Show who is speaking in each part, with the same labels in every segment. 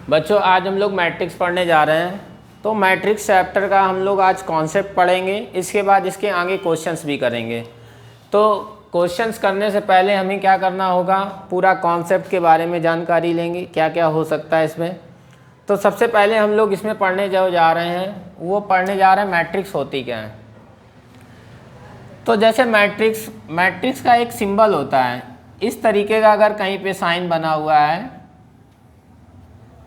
Speaker 1: बच्चों आज हम लोग मैट्रिक्स पढ़ने जा रहे हैं। तो मैट्रिक्स चैप्टर का हम लोग आज कॉन्सेप्ट पढ़ेंगे, इसके बाद इसके आगे क्वेश्चंस भी करेंगे। तो क्वेश्चंस करने से पहले हमें क्या करना होगा, पूरा कॉन्सेप्ट के बारे में जानकारी लेंगे, क्या क्या हो सकता है इसमें। तो सबसे पहले हम लोग इसमें पढ़ने जो जा रहे हैं वो पढ़ने जा रहे हैं मैट्रिक्स होती क्या है। तो जैसे मैट्रिक्स का एक सिंबल होता है, इस तरीके का अगर कहीं पे साइन बना हुआ है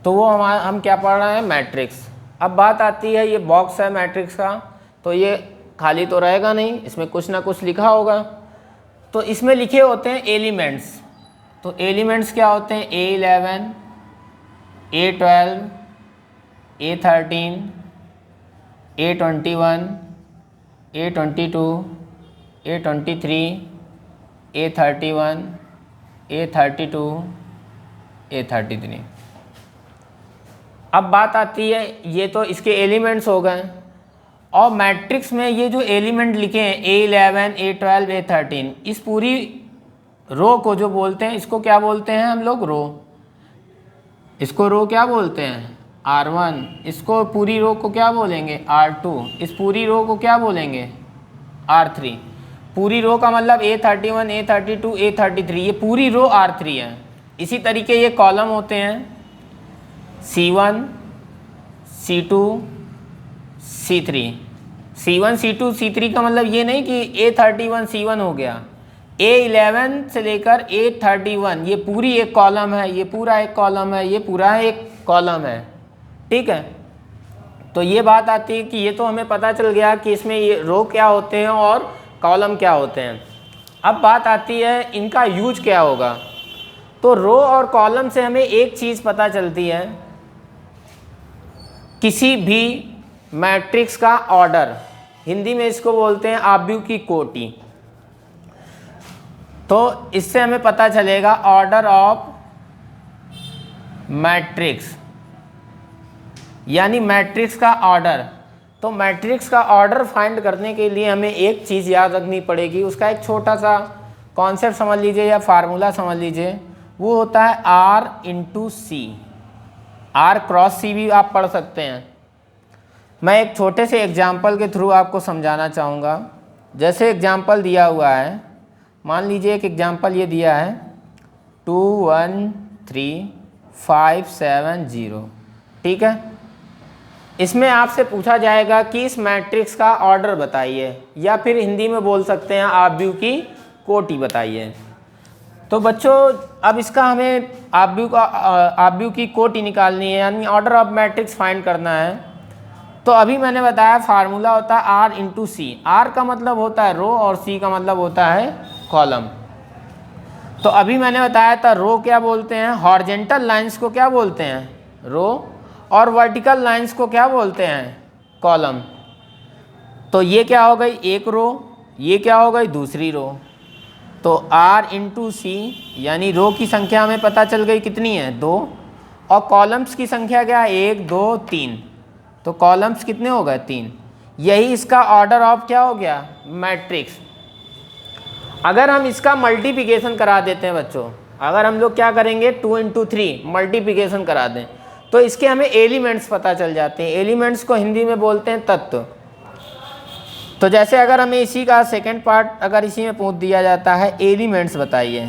Speaker 1: तो वो हम क्या पढ़ रहे हैं, मैट्रिक्स। अब बात आती है, ये बॉक्स है मैट्रिक्स का, तो ये खाली तो रहेगा नहीं, इसमें कुछ ना कुछ लिखा होगा। तो इसमें लिखे होते हैं एलिमेंट्स। तो एलिमेंट्स क्या होते हैं, A11, A12, A13, A21, A22, A23, A31, A32, A33। अब बात आती है, ये तो इसके एलिमेंट्स हो गए, और मैट्रिक्स में ये जो एलिमेंट लिखे हैं A11, A12, A13, इस पूरी रो को जो बोलते हैं, इसको क्या बोलते हैं हम लोग, रो। इसको रो क्या बोलते हैं, R1। इसको पूरी रो को क्या बोलेंगे, R2। इस पूरी रो को क्या बोलेंगे, R3। पूरी रो का मतलब A31, A32, A33, ये पूरी रो R3 है। इसी तरीके ये कॉलम होते हैं C1, C2, C3। C1, C2, C3 का मतलब ये नहीं कि A31 C1 हो गया। A11 से लेकर A31 ये पूरी एक कॉलम है, ये पूरा एक कॉलम है, ये पूरा एक कॉलम है, ठीक है। तो ये बात आती है कि ये तो हमें पता चल गया कि इसमें ये रो क्या होते हैं और कॉलम क्या होते हैं। अब बात आती है इनका यूज क्या होगा। तो रो और कॉलम से हमें एक चीज़ पता चलती है, किसी भी मैट्रिक्स का ऑर्डर, हिंदी में इसको बोलते हैं आव्यूह की कोटि। तो इससे हमें पता चलेगा ऑर्डर ऑफ मैट्रिक्स, यानी मैट्रिक्स का ऑर्डर। तो मैट्रिक्स का ऑर्डर फाइंड करने के लिए हमें एक चीज़ याद रखनी पड़ेगी, उसका एक छोटा सा कॉन्सेप्ट समझ लीजिए या फार्मूला समझ लीजिए। वो होता है R×C। R×C भी आप पढ़ सकते हैं। मैं एक छोटे से एग्जाम्पल के थ्रू आपको समझाना चाहूँगा। जैसे एग्जाम्पल दिया हुआ है, मान लीजिए एक एग्जाम्पल ये दिया है 2 1 3 5 7 0, ठीक है। इसमें आपसे पूछा जाएगा कि इस मैट्रिक्स का ऑर्डर बताइए, या फिर हिंदी में बोल सकते हैं आव्यूह की कोटि बताइए। तो बच्चों अब इसका हमें आव्यूह की कोटि निकालनी है, यानी ऑर्डर ऑफ मैट्रिक्स फाइंड करना है। तो अभी मैंने बताया फार्मूला होता है R×C। R का मतलब होता है रो और C का मतलब होता है कॉलम। तो अभी मैंने बताया था रो क्या बोलते हैं, हॉरिजॉन्टल लाइंस को क्या बोलते हैं, रो, और वर्टिकल लाइंस को क्या बोलते हैं, कॉलम। तो ये क्या हो गई, एक रो, ये क्या हो गई, दूसरी रो। तो R×C यानी रो की संख्या हमें पता चल गई कितनी है, 2, और कॉलम्स की संख्या क्या है, 1 2 3। तो कॉलम्स कितने हो गए, 3। यही इसका ऑर्डर ऑफ क्या हो गया, मैट्रिक्स। अगर हम इसका मल्टीप्लिकेशन करा देते हैं बच्चों, अगर हम लोग क्या करेंगे 2 × 3 मल्टीप्लिकेशन करा दें, तो इसके हमें एलिमेंट्स पता चल जाते हैं। एलिमेंट्स को हिंदी में बोलते हैं तत्व। तो जैसे अगर हमें इसी का सेकंड पार्ट अगर इसी में पूछ दिया जाता है, एलिमेंट्स बताइए,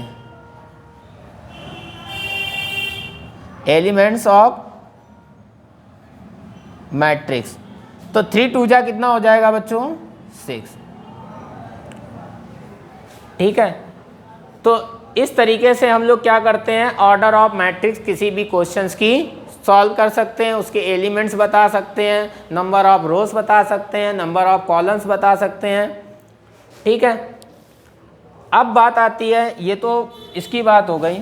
Speaker 1: एलिमेंट्स ऑफ मैट्रिक्स। तो 3 2 जा कितना हो जाएगा बच्चों, 6, ठीक है। तो इस तरीके से हम लोग क्या करते हैं, ऑर्डर ऑफ मैट्रिक्स किसी भी क्वेश्चंस की सॉल्व कर सकते हैं, उसके एलिमेंट्स बता सकते हैं, नंबर ऑफ रोज बता सकते हैं, नंबर ऑफ कॉलम्स बता सकते हैं, ठीक है। अब बात आती है, ये तो इसकी बात हो गई।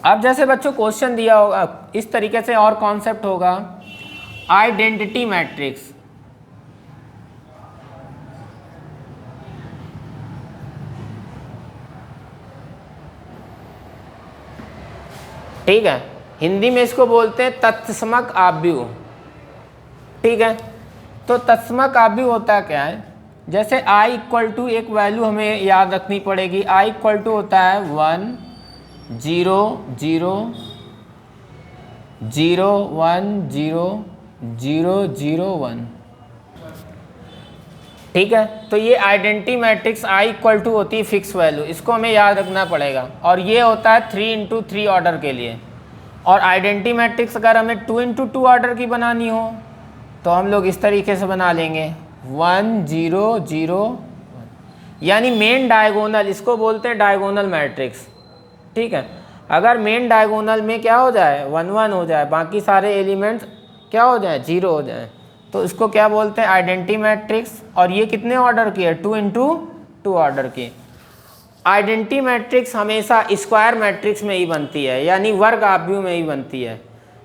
Speaker 1: अब जैसे बच्चों क्वेश्चन दिया होगा इस तरीके से, और कॉन्सेप्ट होगा आइडेंटिटी मैट्रिक्स। ठीक है, हिंदी में इसको बोलते हैं तत्समक आव्यूह, ठीक है। तो तत्समक आव्यूह होता क्या है, जैसे i इक्वल टू एक वैल्यू हमें याद रखनी पड़ेगी, i इक्वल टू होता है 1 0 0 0 1 0 0 0 1। ठीक है, तो ये identity matrix i equal to होती है फिक्स वैल्यू, इसको हमें याद रखना पड़ेगा। और ये होता है 3 × 3 ऑर्डर के लिए। और आइडेंटिटी मैट्रिक्स अगर हमें 2 × 2 ऑर्डर की बनानी हो तो हम लोग इस तरीके से बना लेंगे 1 0 0 1, यानी मेन डायगोनल, इसको बोलते हैं डायगोनल मैट्रिक्स। ठीक है, अगर मेन डायगोनल में क्या हो जाए 1 1 हो जाए, बाकी सारे एलिमेंट्स क्या हो जाए 0 हो जाए, तो इसको क्या बोलते हैं आइडेंटिटी मैट्रिक्स। और ये कितने ऑर्डर की है 2 × 2 ऑर्डर की। आइडेंटिटी मैट्रिक्स हमेशा स्क्वायर मैट्रिक्स में ही बनती है, यानी वर्ग आव्यूह में ही बनती है,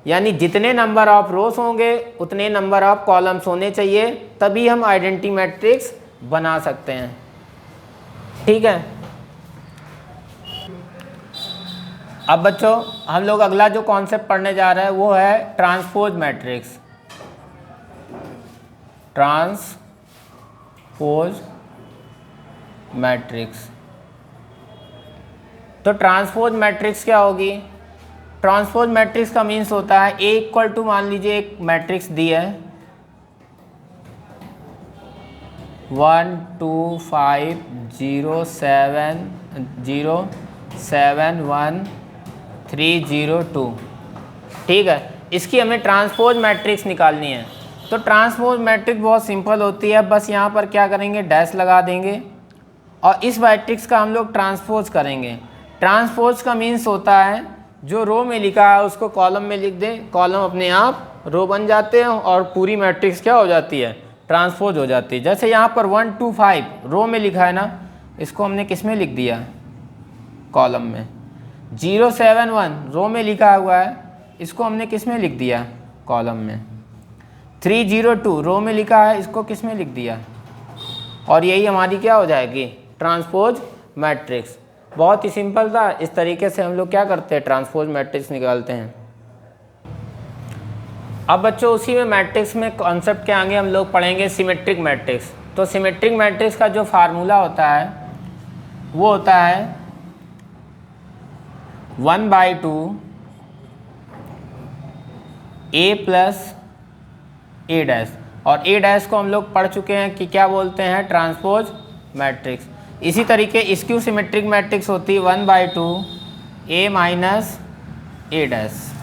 Speaker 1: यानी जितने नंबर ऑफ रोस होंगे उतने नंबर ऑफ कॉलम्स होने चाहिए, तभी हम आइडेंटिटी मैट्रिक्स बना सकते हैं। ठीक है, अब बच्चों हम लोग अगला जो कॉन्सेप्ट पढ़ने जा रहे हैं वो है ट्रांसपोज मैट्रिक्स। ट्रांसपोज मैट्रिक्स, तो ट्रांसपोज मैट्रिक्स क्या होगी? ट्रांसपोज मैट्रिक्स का मीन्स होता है ए इक्वल टू, मान लीजिए एक मैट्रिक्स दी है 1 2 5 0 7 0 7 1 3 0 2। ठीक है, इसकी हमें ट्रांसपोज मैट्रिक्स निकालनी है। तो ट्रांसपोज मैट्रिक्स बहुत सिंपल होती है, बस यहाँ पर क्या करेंगे डैश लगा देंगे और इस मैट्रिक्स का हम लोग ट्रांसपोज करेंगे। ट्रांसपोज का मीन्स होता है जो रो में लिखा है उसको कॉलम में लिख दें, कॉलम अपने आप रो बन जाते हैं और पूरी मैट्रिक्स क्या हो जाती है ट्रांसपोज हो जाती है। जैसे यहाँ पर 1 2 5 रो में लिखा है ना, इसको हमने किस में लिख दिया कॉलम में। 0 7 1 रो में लिखा हुआ है, इसको हमने किस में लिख दिया कॉलम में। 3 0 2 रो में लिखा है, इसको किस में लिख दिया, और यही हमारी क्या हो जाएगी ट्रांसपोज मैट्रिक्स। बहुत ही सिंपल था, इस तरीके से हम लोग क्या करते हैं ट्रांसपोज मैट्रिक्स निकालते हैं। अब बच्चों उसी में मैट्रिक्स में कॉन्सेप्ट के आगे हम लोग पढ़ेंगे सिमेट्रिक मैट्रिक्स। तो सिमेट्रिक मैट्रिक्स का जो फार्मूला होता है वो होता है 1/2 a + a', और a' को हम लोग पढ़ चुके हैं कि क्या बोलते हैं ट्रांसपोज मैट्रिक्स। इसी तरीके स्क्यू सिमेट्रिक मैट्रिक्स होती है 1/2 a - a'।